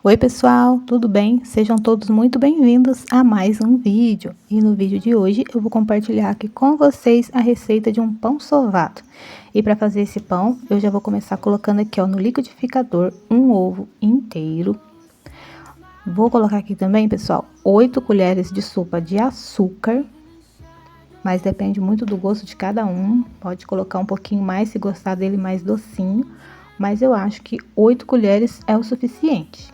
Oi pessoal, tudo bem? Sejam todos muito bem-vindos a mais um vídeo. E no vídeo de hoje eu vou compartilhar aqui com vocês a receita de um pão sovado. E para fazer esse pão, eu já vou começar colocando aqui ó, no liquidificador um ovo inteiro. Vou colocar aqui também, pessoal, 8 colheres de sopa de açúcar. Mas depende muito do gosto de cada um. Pode colocar um pouquinho mais se gostar dele mais docinho. Mas eu acho que 8 colheres é o suficiente.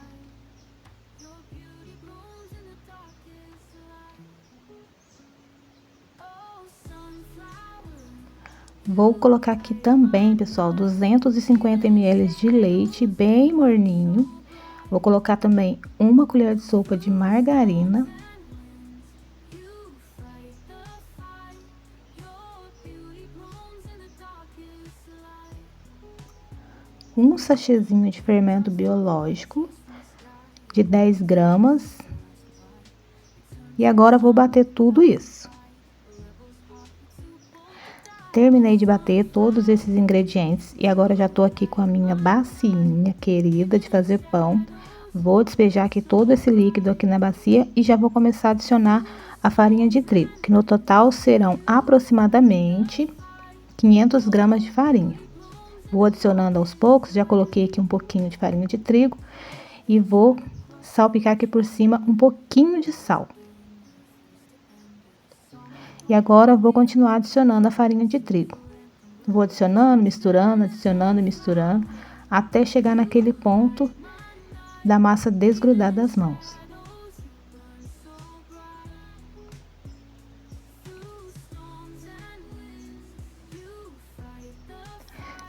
Vou colocar aqui também, pessoal, 250 ml de leite bem morninho. Vou colocar também uma colher de sopa de margarina. Um sachêzinho de fermento biológico de 10 gramas. E agora vou bater tudo isso. Terminei de bater todos esses ingredientes e agora já tô aqui com a minha bacinha querida de fazer pão. Vou despejar aqui todo esse líquido aqui na bacia e já vou começar a adicionar a farinha de trigo, que no total serão aproximadamente 500 gramas de farinha. Vou adicionando aos poucos, já coloquei aqui um pouquinho de farinha de trigo e vou salpicar aqui por cima um pouquinho de sal. E agora vou continuar adicionando a farinha de trigo. Vou adicionando, misturando, adicionando e misturando, até chegar naquele ponto da massa desgrudar das mãos.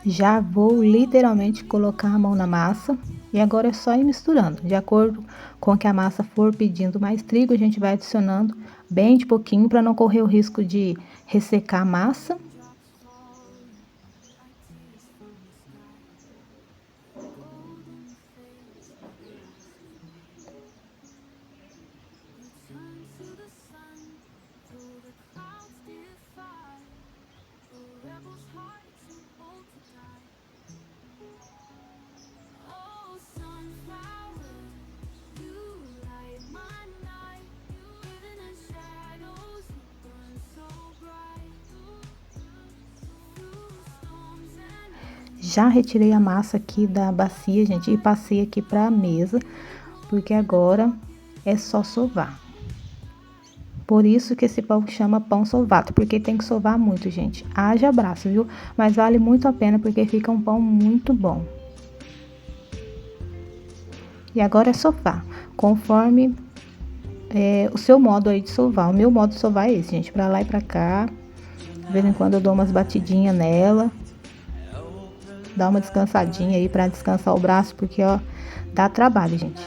Já vou literalmente colocar a mão na massa e agora é só ir misturando. De acordo com que a massa for pedindo mais trigo, a gente vai adicionando bem de pouquinho para não correr o risco de ressecar a massa. Já retirei a massa aqui da bacia, gente, e passei aqui para a mesa, porque agora é só sovar. Por isso que esse pão chama pão sovado, porque tem que sovar muito, gente. Haja braço, viu? Mas vale muito a pena, porque fica um pão muito bom. E agora é sovar, conforme o seu modo aí de sovar. O meu modo de sovar é esse, gente, pra lá e pra cá. De vez em quando eu dou umas batidinhas nela. Dá uma descansadinha aí pra descansar o braço, porque, ó, dá trabalho, gente.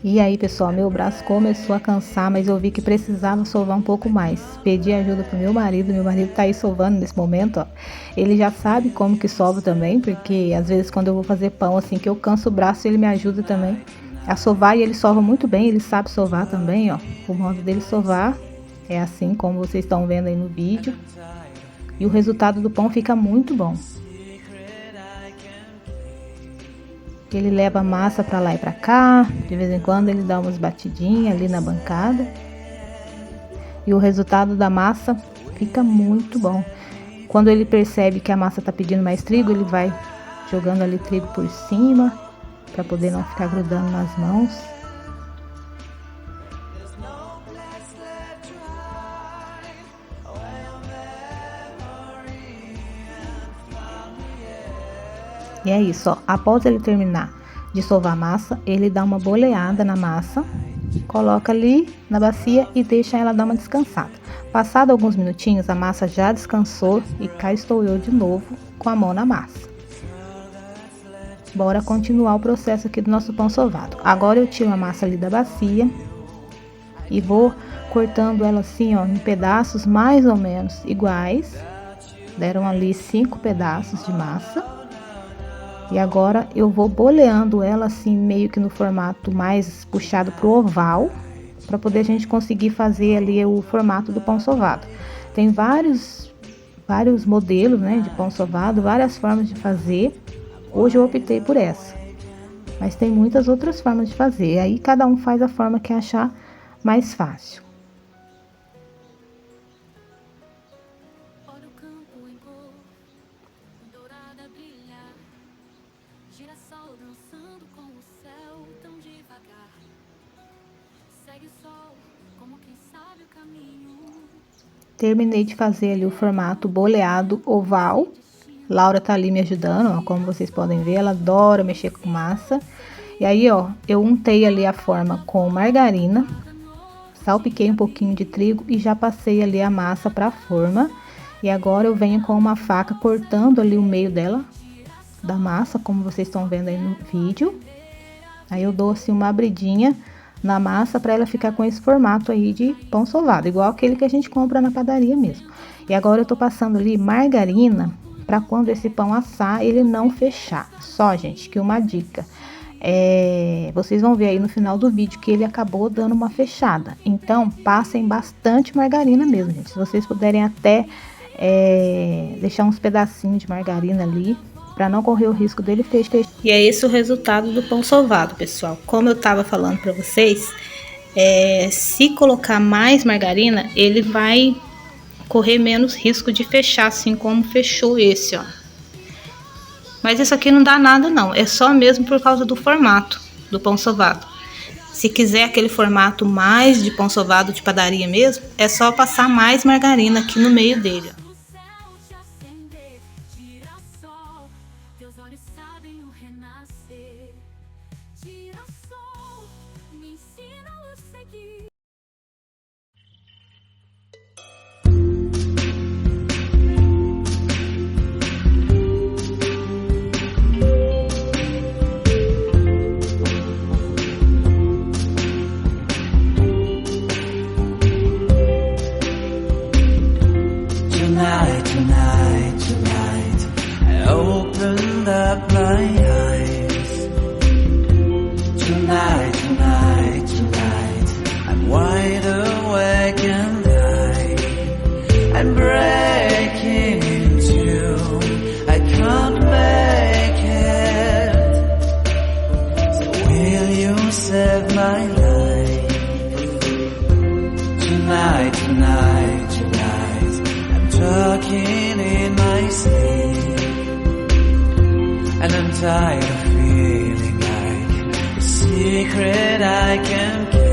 E aí, pessoal, meu braço começou a cansar, mas eu vi que precisava sovar um pouco mais. Pedi ajuda pro meu marido tá aí sovando nesse momento, ó. Ele já sabe como que sova também, porque às vezes quando eu vou fazer pão, assim, que eu canso o braço, ele me ajuda também a sovar e ele sova muito bem, ele sabe sovar também, ó. O modo dele sovar é assim como vocês estão vendo aí no vídeo. E o resultado do pão fica muito bom. Ele leva a massa pra lá e pra cá, de vez em quando ele dá umas batidinhas ali na bancada. E o resultado da massa fica muito bom. Quando ele percebe que a massa tá pedindo mais trigo, ele vai jogando ali trigo por cima, pra poder não ficar grudando nas mãos. E é isso, ó. Após ele terminar de sovar a massa, ele dá uma boleada na massa, coloca ali na bacia e deixa ela dar uma descansada. Passado alguns minutinhos, a massa já descansou e cá estou eu de novo com a mão na massa. Bora continuar o processo aqui do nosso pão sovado. Agora eu tiro a massa ali da bacia e vou cortando ela assim, ó, em pedaços mais ou menos iguais. Deram ali 5 pedaços de massa. E agora eu vou boleando ela assim, meio que no formato mais puxado pro oval, para poder a gente conseguir fazer ali o formato do pão sovado. Tem vários vários modelos, né, de pão sovado, várias formas de fazer. Hoje eu optei por essa, mas tem muitas outras formas de fazer. Aí cada um faz a forma que achar mais fácil. Terminei de fazer ali o formato boleado oval. Laura tá ali me ajudando, ó, como vocês podem ver, ela adora mexer com massa. E aí, ó, eu untei ali a forma com margarina, salpiquei um pouquinho de trigo e já passei ali a massa para a forma. E agora eu venho com uma faca cortando ali o meio dela, da massa, como vocês estão vendo aí no vídeo. Aí eu dou assim uma abridinha na massa para ela ficar com esse formato aí de pão sovado, igual aquele que a gente compra na padaria mesmo. E agora eu tô passando ali margarina para quando esse pão assar ele não fechar. Só, gente, que uma dica. Vocês vão ver aí no final do vídeo que ele acabou dando uma fechada. Então, passem bastante margarina mesmo, gente. Se vocês puderem até deixar uns pedacinhos de margarina ali, para não correr o risco dele fechar. E é esse o resultado do pão sovado, pessoal. Como eu tava falando para vocês, se colocar mais margarina, ele vai correr menos risco de fechar, assim como fechou esse, ó. Mas isso aqui não dá nada não, é só mesmo por causa do formato do pão sovado. Se quiser aquele formato mais de pão sovado de padaria mesmo, é só passar mais margarina aqui no meio dele, ó. Tonight, I opened up my eyes. Tonight, I'm wide awake and I'm breaking in two. I can't make it. So will you save my life? Tonight, I'm talking in my sleep, and I'm tired of feeling like a secret I can't keep.